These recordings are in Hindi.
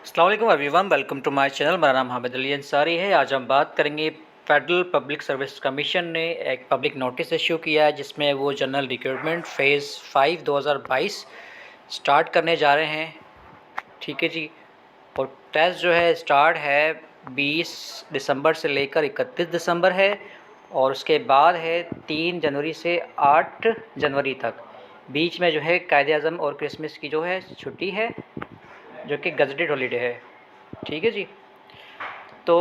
अस्सलाम वालेकुम everyone, welcome to my channel. मेरा नाम हामिद अली अंसारी है। आज हम बात करेंगे फेडरल पब्लिक सर्विस कमीशन ने एक पब्लिक नोटिस इशू किया है जिसमें वो जनरल रिक्रूटमेंट फ़ेज़ 5 2022 स्टार्ट करने जा रहे हैं। ठीक है जी। और टेस्ट जो है स्टार्ट है 20 दिसंबर से लेकर 31 दिसंबर है और उसके बाद है 3 जनवरी से 8 जनवरी तक। बीच में जो है कायद-ए-आज़म और क्रिसमस की जो है छुट्टी है जो कि गज़टेड हॉलीडे है। ठीक है जी। तो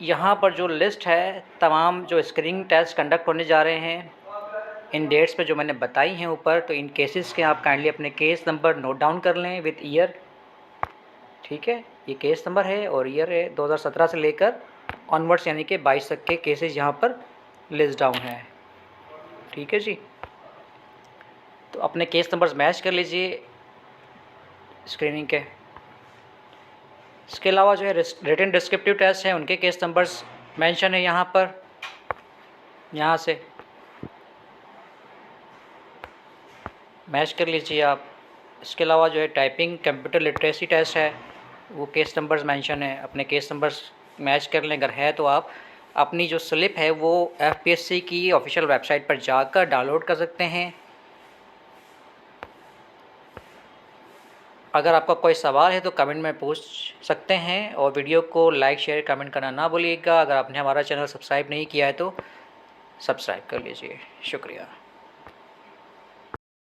यहाँ पर जो लिस्ट है तमाम जो स्क्रीनिंग टेस्ट कंडक्ट होने जा रहे हैं इन डेट्स पे जो मैंने बताई हैं ऊपर, तो इन केसेस के आप काइंडली अपने केस नंबर नोट डाउन कर लें विद ईयर। ठीक है, ये केस नंबर है और ईयर है 2017 से लेकर ऑनवर्ड्स यानी कि 22 तक के केसेस यहाँ पर लिस्ट डाउन हैं। ठीक है जी। तो अपने केस नंबर्स मैच कर लीजिए स्क्रीनिंग के। इसके अलावा जो है रिटन डिस्क्रिप्टिव टेस्ट हैं उनके केस नंबर्स मेंशन है यहाँ पर, यहाँ से मैच कर लीजिए आप। इसके अलावा जो है टाइपिंग कंप्यूटर लिटरेसी टेस्ट है वो केस नंबर्स मेंशन है, अपने केस नंबर्स मैच कर लें। अगर है तो आप अपनी जो स्लिप है वो एफपीएससी की ऑफिशियल वेबसाइट पर जाकर डाउनलोड कर सकते हैं। अगर आपका कोई सवाल है तो कमेंट में पूछ सकते हैं और वीडियो को लाइक शेयर कमेंट करना ना भूलिएगा। अगर आपने हमारा चैनल सब्सक्राइब नहीं किया है तो सब्सक्राइब कर लीजिए। शुक्रिया।